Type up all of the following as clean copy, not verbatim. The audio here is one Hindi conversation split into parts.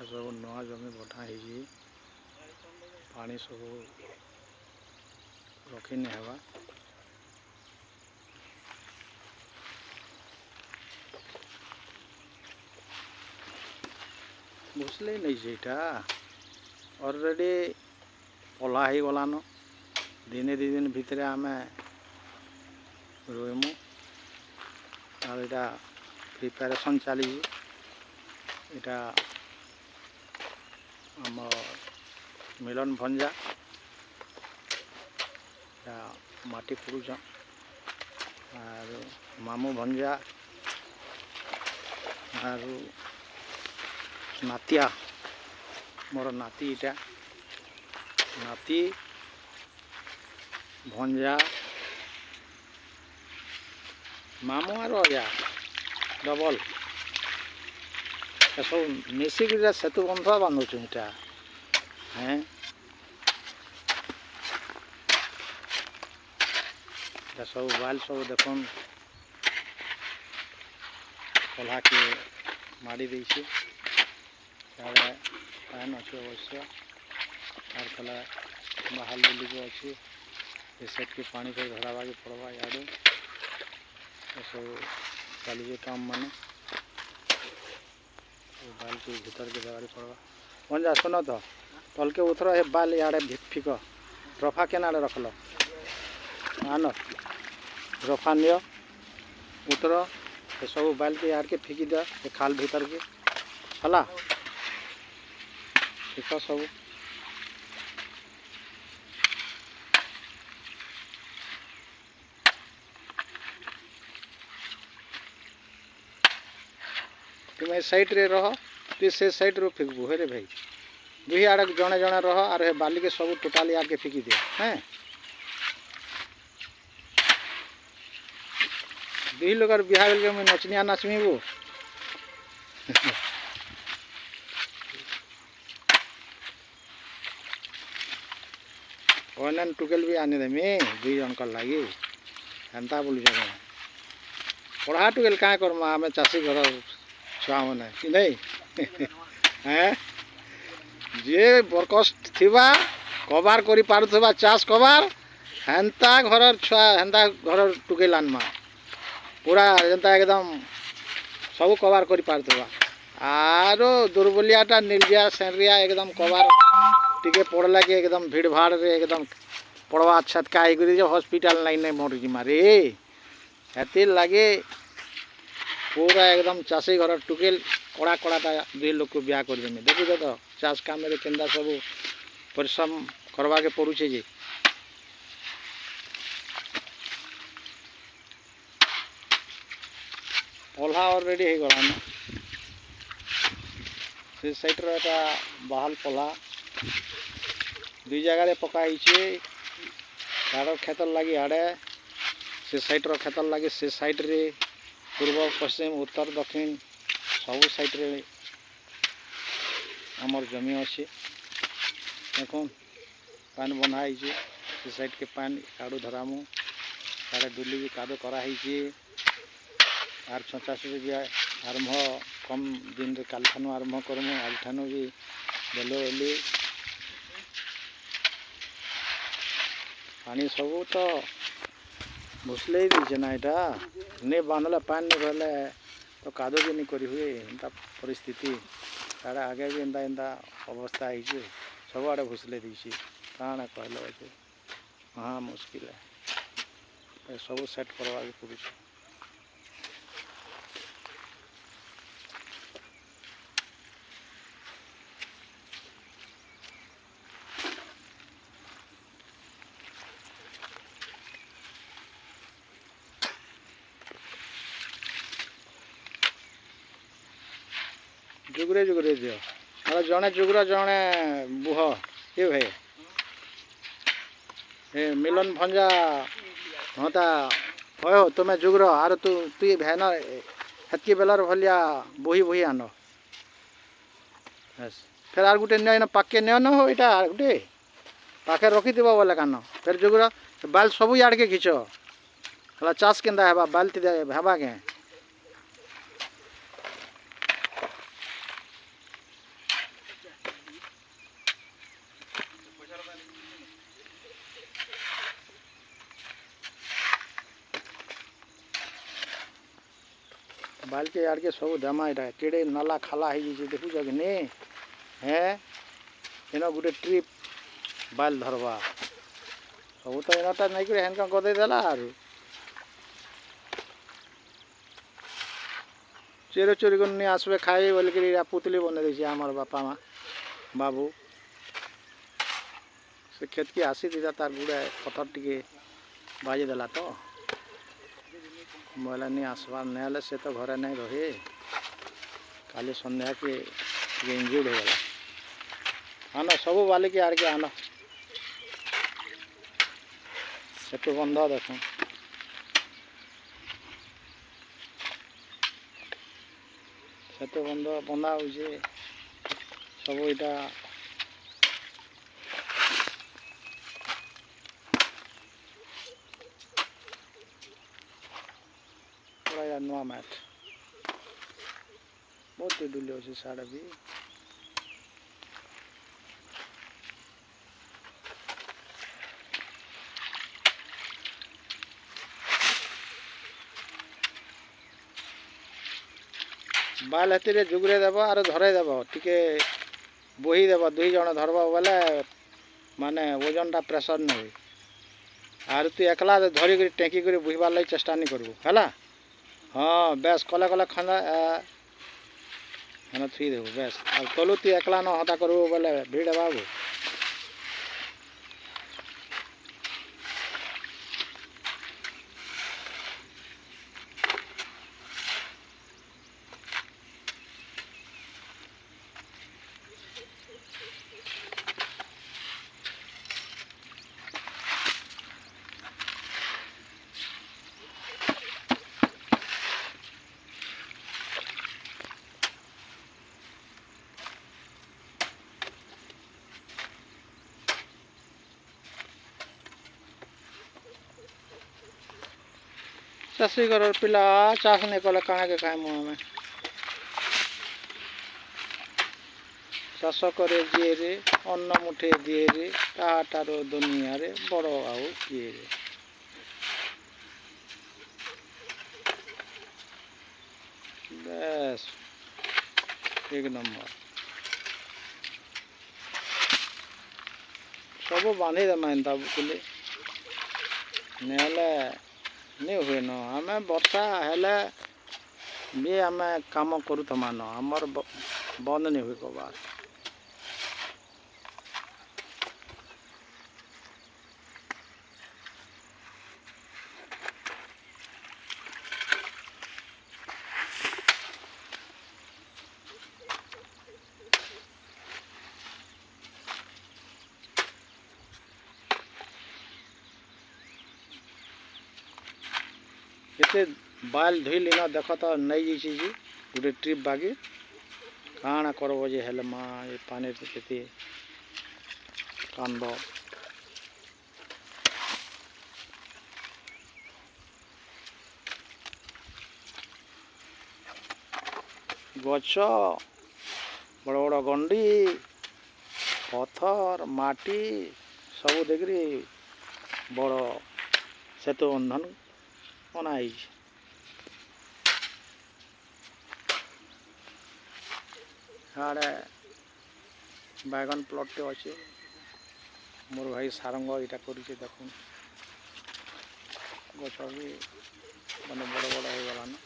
सब नुआ जमी बटा हो पानी सब रखी नहीं हवा बुझले नहीं जेटा ऑलरेडी पला ही गलान दिने दी दिन भितर आम रोइमु आटा प्रिपेरेसन चली इटा आम मिलन भंजा माटी पुरुष आर मामू भंजा आर नातिया मोर नाती इटा नाती भंजा मामू आर अजा डबल सब मिसिक सेतु बंध बांधुच इटा हैं सब बाल सब देखन कला के माड़ी देछे पान अच्छे अवश्य आर कला बाहर बुली के अच्छे ये सेट के पानी पे धरावा के पड़वा याद सब चली काम माने बाल के भीतर के देवारी पड़वा मन जा सुन तो तल के उतर हे बाल याड़े फिक रफा के रखल आन रफा नियो उतर ये सब बाल के यार के फिकी दे खाल भीतर के हला फिक सब तुम साइड रे रह तु से साइड रो फिकबू हे रे भाई दुही आड़ जड़े जड़े रह आर हे बाली के सब टोटाली आके फिकी दे हैं दुही लोग बिहा बेल मुझे नचनिया नाचमी बो ऑनलाइन टुकेल भी आने देमी दुई जन लगी हेन्ता बोलुच पढ़ा टुकेल क्या करमा आम चाषी घर छुआ मैंने कि नहीं हैं जे बरकस्ट थिबा कबार करि पारुथबा चाष कबार हेन्ता घर छुआ हेन्ता घर टुकेल आनमा पूरा जेनता एकदम सब कबार करि पारुथबा आरो दुर्बलियाटा निर्जिया सेरिया एकदम कबार टिके पड़ला कि एकदम भीड़ भाड़ रे एकदम पड़वा छटका हॉस्पिटल नहीं मर जिमा रे हेती लगे पूरा एकदम चाषी घर टुकेल कड़ा कड़ाटा दुई लोग को ब्याह कर देखुच तो चाष काम के सब परिश्रम करवा के पड़ुचे जे पल्हा ऑलरेडी हो गलान से साइड रा बाहल पल्हा दुई जगह पकाई यार खेतर लगी आड़े से साइड रो खेतर लगी से साइड रे पूर्व पश्चिम उत्तर दक्षिण सब साइड रे आमर जमी अच्छे देख पान बंधाई से साइड के पान कादू धरामु सारे डुली भी कादू कराई आर छचासी भी आरंभ कम दिन रे काल ठानु आरंभ करमु आज ठानु भी बेलो ओली पानी सब तो भुसले दीचे ना यहाँ नहीं बांधला पानी नहीं रहले तो कादो भी नहीं करी हुए एंता परिस्थिति तारा आगे भी एंता एंता अवस्था आई सब आड़े भुसले दीची काण कहल हाँ मुश्किल है सब सेट करवा के पड़े जुगरे जुगरे दियो मतलब जड़े जुगरा जड़े बुह ये भाई ए मिलन भंजा हता हो तुम्हें जुगर आर तु तु भेन हेतकी बेलार भलिया बोही बोही आन फिर आर गुटे न पाके न हो यहाँ गोटे पाखे रखी थी बोले कान फिर जुगर बाल सब याड़ के खींच हला चाष के बाल हेबा के बाल के यार के सब देमा इटा केड़े नाला खाला है जे देखु जग ने हैं एनो गुटे ट्रिप बाल धरवा सब तो एनाटा नहीं करे हेन का गदे देला आरो चोरी चोरी कर नहीं आसबे खाए बोल के पुतली बने देछि हमार बापा माँ बाबू से खेत की आसी दीदा तार गुड़े पथर टिके बाजे देला तो बोला नहीं आसबार नहीं से तो घरे नहीं रहे काली संध्या के इंजुर्ड हो गला आनो सब बाले के आड़ के आनो सेतु बंध देख सेतु बंधा हो सब यहाँ पूरा नुआ मैट बहुत डुले अच्छे साढ़े भी बाल हेतु जुगरे देव आर धरे देव टिके बोही देव दुई जन धरब बोले माने ओजनटा प्रेसर नहीं आर तू एकला धरिक टेकी कर बोहबार लगे चेष्टा नहीं करू है हाँ बेस कले कले खंदा हेन थी देव बेस आ तलु तू एकला न हता करू बोले भीड़ बाबू चाषी घर पिला चाष नहीं कले कण के खाएमु आम चाष करे जी रे अन्न मुठे दिए रे ताटार दुनिया रे बड़ आउ किए रे बस एक नंबर सब बांधी देमा एंता बुले नहीं हुए न आम वर्षा हेले भी आम काम करूमा न आमर बंद नहीं हुए कबार केते बाल धोई लिना देख तो नहीं जी गोटे ट्रिप बागी काना करब जे हेले माँ ये पानी केते कांद गछ बड़ बड़ गंडी पथर माटी सब देखरी बड़ सेतु बंधन बनाई हाड़े बैगन प्लॉट अच्छे मोर भाई सारंग यहाँ कर देख गच भी माने बड़ बड़ हो गलान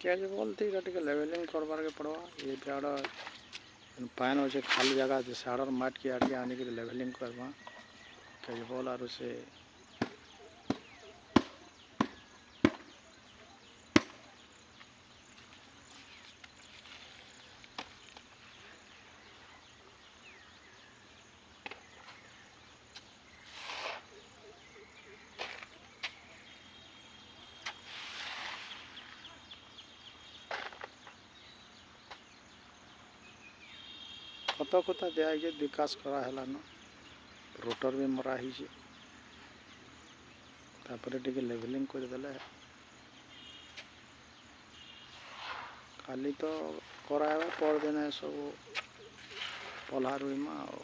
क्या बोलते टे लेवलिंग करवार के पड़वा ये आड़ पान अच्छे खाली जगह से आड़ माट के आगे आने के लेवलिंग करवा क्या बोल आर से ଖତ ଖତା ଦିଆହେଇଛି ବିକାଶ କରାହେଲାନ ରୋଟର ବି ମରା ହେଇଛି ତାପରେ ଟିକେ ଲେଭେଲିଂ କରିଦେଲେ କାଲି ତ କରାହେବା ପରଦିନ ସବୁ ପଲ୍ହା ରୁଇମା ଆଉ